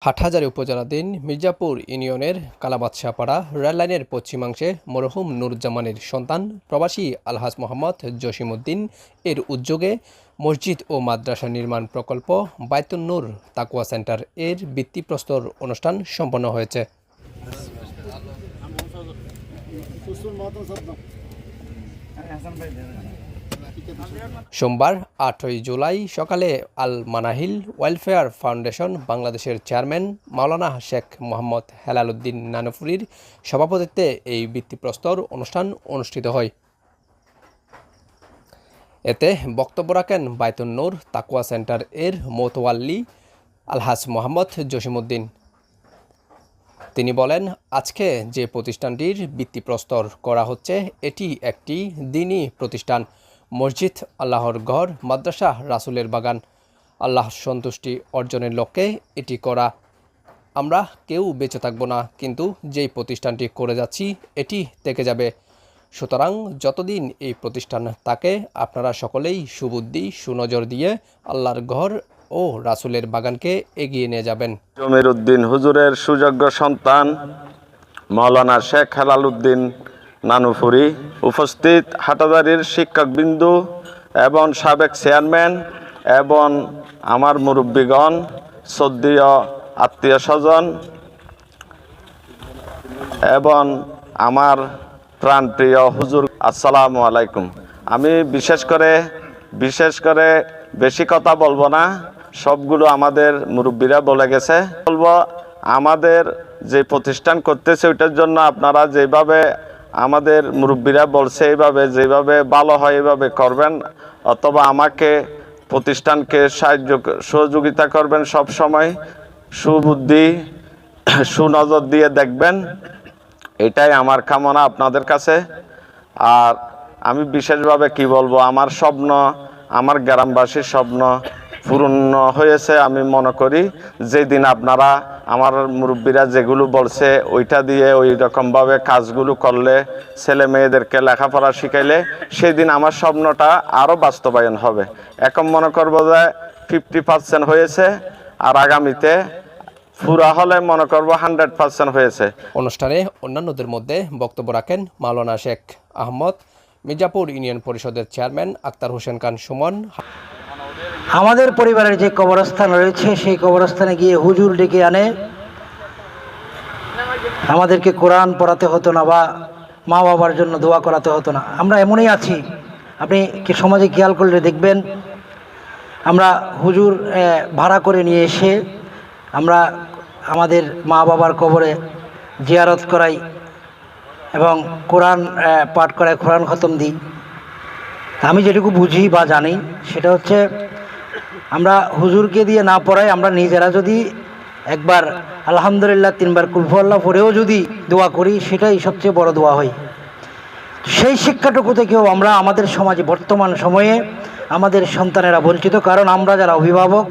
হাটহাজারী উপজেলাধীন মির্জাপুর ইউনিয়নের কালাবাদশাপাড়া রেললাইনের পশ্চিমাংশে মরহুম নুরুজ্জামানের সন্তান প্রবাসী আলহাজ মোহাম্মদ জসিমউদ্দিন এর উদ্যোগে মসজিদ ও মাদ্রাসা নির্মাণ প্রকল্প বায়তুন নূর তাকওয়া সেন্টার এর ভিত্তিপ্রস্তর অনুষ্ঠান সম্পন্ন হয়েছে। সোমবার 8ই জুলাই সকালে আল মানাহিল ওয়েলফেয়ার ফাউন্ডেশন বাংলাদেশের চেয়ারম্যান মাওলানা শেখ মোহাম্মদ হেলাল উদ্দিন নানুপুরীর সভাপতিত্বে এই ভিত্তিপ্রস্তর অনুষ্ঠান অনুষ্ঠিত হয়। এতে বক্তব্য রাখেন বায়তুন নূর তাকওয়া সেন্টার এর মোতওয়াল্লি আলহাজ মোহাম্মদ জসিমউদ্দিন। তিনি বলেন, আজকে যে প্রতিষ্ঠানটির ভিত্তিপ্রস্তর করা হচ্ছে এটি একটি দ্বীনি প্রতিষ্ঠান। মসজিদ আল্লাহর ঘর, মাদ্রাসা রাসূলের বাগান। আল্লাহর সন্তুষ্টি অর্জনের লক্ষ্যে এটি করা। আমরা কেউ বেঁচে থাকব না, কিন্তু যেই প্রতিষ্ঠানটি করে যাচ্ছি এটি থেকে যাবে। সুতরাং যতদিন এই প্রতিষ্ঠান থাকে আপনারা সকলেই সুবুদ্ধি সুনজর দিয়ে আল্লাহর ঘর ও রাসূলের বাগানকে এগিয়ে নিয়ে যাবেন। জমিরউদ্দিন হুজুরের সুযোগ্য সন্তান মাওলানা শেখ হেলাল উদ্দিন নানুপুরী, উপস্থিত হাটহাজারীর শিক্ষকবৃন্দু এবং সাবেক চেয়ারম্যান এবং আমার মুরব্বীগণ, শ্রদ্ধেয় আত্মীয় স্বজন এবং আমার প্রাণপ্রিয় হুজুর, আসসালামু আলাইকুম। আমি বিশেষ করে বেশি কথা বলবো না, সবগুলো আমাদের মুরব্বীরা বলে গেছে। বলবো, আমাদের যে প্রতিষ্ঠান করতেছে ওইটার জন্য আপনারা যেভাবে আমাদের মুরব্বীরা বলছে এইভাবে যেভাবে ভালো হয় এইভাবে করবেন, অথবা আমাকে প্রতিষ্ঠানকে সহযোগিতা করবেন। সব সময় সুবুদ্ধি সুনজর দিয়ে দেখবেন, এটাই আমার কামনা আপনাদের কাছে। আর আমি বিশেষভাবে কি বলবো, আমার স্বপ্ন, আমার গ্রামবাসীর স্বপ্ন পূরণ হয়েছে। আমি মনে করি যেদিন আপনারা আমার মুরব্বীরা যেগুলো বলছে ওইটা দিয়ে ওই রকমভাবে কাজগুলো করলে, ছেলে মেয়েদেরকে লেখাপড়া শিখাইলে, সেদিন আমার স্বপ্নটা আরও বাস্তবায়ন হবে। এখন মনে করবো যে 50% হয়েছে, আর আগামীতে পুরা হলে মনে করবো 100% হয়েছে। অনুষ্ঠানে অন্যান্যদের মধ্যে বক্তব্য রাখেন মাওলানা শেখ আহমদ, মির্জাপুর ইউনিয়ন পরিষদের চেয়ারম্যান আক্তার হোসেন খান সুমন। আমাদের পরিবারের যে কবরস্থান রয়েছে সেই কবরস্থানে গিয়ে হুজুর ডেকে আনে, আমাদেরকে কোরআন পড়াতে হতো না বা মা বাবার জন্য দোয়া করাতে হতো না। আমরা এমনই আছি, আপনি কি সমাজে খেয়াল করলে দেখবেন, আমরা হুজুর ভাড়া করে নিয়ে এসে আমরা আমাদের মা বাবার কবরে জিয়ারত করাই এবং কোরআন পাঠ করাই, কোরআন খতম দিই। আমি যেটুকু বুঝি বা জানি সেটা হচ্ছে, আমরা হুজুরকে দিয়ে না পড়াই, আমরা নিজেরা যদি একবার আলহামদুলিল্লাহ 3 বার কুল হুয়াল্লাহ পড়েও যদি দোয়া করি, সেটাই সবচেয়ে বড় দোয়া হয়। সেই শিক্ষাটুকু থেকেও আমরা আমাদের সমাজে বর্তমান সময়ে আমাদের সন্তানেরা বঞ্চিত। কারণ আমরা যারা অভিভাবক,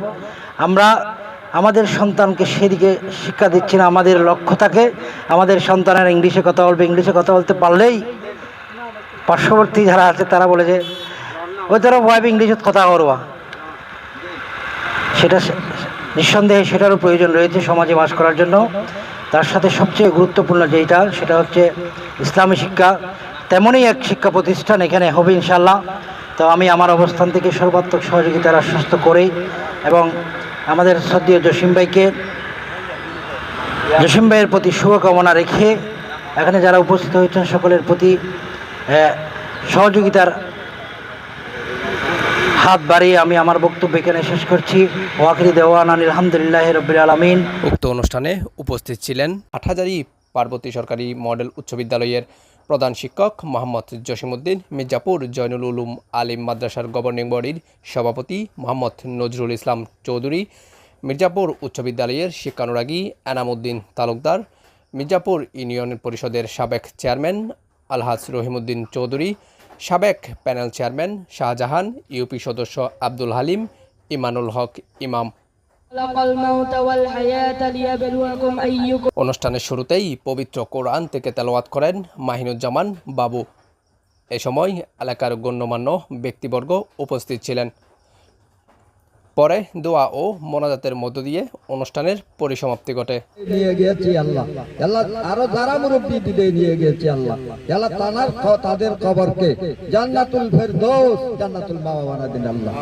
আমরা আমাদের সন্তানকে সেদিকে শিক্ষা দিচ্ছি না। আমাদের লক্ষ্য থাকে আমাদের সন্তানেরা ইংলিশে কথা বলবে, ইংলিশে কথা বলতে পারলেই পার্শ্ববর্তী যারা আছে তারা বলে যে ওই তারা ওয়াইফ ইংলিশে কথা বলবা। সেটা নিঃসন্দেহে সেটারও প্রয়োজন রয়েছে সমাজে বাস করার জন্য। তার সাথে সবচেয়ে গুরুত্বপূর্ণ যেটা, সেটা হচ্ছে ইসলামী শিক্ষা। তেমনই এক শিক্ষা প্রতিষ্ঠান এখানে হবে ইনশাল্লাহ। তো আমি আমার অবস্থান থেকে সর্বাত্মক সহযোগিতার আশ্বস্ত করি এবং আমাদের শ্রদ্ধেয় জসিম ভাইয়ের প্রতি শুভকামনা রেখে এখানে যারা উপস্থিত হয়েছেন সকলের প্রতি সহযোগিতার হাত বাড়িয়ে আমি আমার বক্তব্য এখানে শেষ করছি। ওয়াকিরি দেওয়ান আলহামদুলিল্লাহি রাব্বিল আলামিন। উক্ত অনুষ্ঠানে উপস্থিত ছিলেন হাটহাজারী পার্বতী সরকারি মডেল উচ্চ বিদ্যালয়ের প্রধান শিক্ষক মোহাম্মদ জসিমউদ্দিন, মির্জাপুর জয়নুল উলুম আলিম মাদ্রাসার গভর্নিং বডির সভাপতি মোহাম্মদ নজরুল ইসলাম চৌধুরী, মির্জাপুর উচ্চ বিদ্যালয়ের শিক্ষানুরাগী এনামউদ্দিন তালুকদার, মির্জাপুর ইউনিয়ন পরিষদের সাবেক চেয়ারম্যান আলহাজ রহিমউদ্দিন চৌধুরী, সাবেক প্যানেল চেয়ারম্যান শাহজাহান, ইউপি সদস্য আব্দুল হালিম, ইমানুল হক ইমাম। অনুষ্ঠানের শুরুতেই পবিত্র কোরআন থেকে তেলাওয়াত করেন মাহিনুজ্জামান বাবু। এ সময় এলাকার গণ্যমান্য ব্যক্তিবর্গ উপস্থিত ছিলেন। পরে দোয়া ও মোনাজাতের মধ্য দিয়ে অনুষ্ঠানের পরিসমাপ্তি ঘটে। নিয়ে গিয়েছি আল্লাহ, আল্লাহ আরো যারা মুরব্বী বিদায় নিয়ে গিয়েছি আল্লাহ, আল্লাহ তাদের কবরকে জান্নাতুল ফেরদৌস, জান্নাতুল মাওয়া বানা দিন আল্লাহ।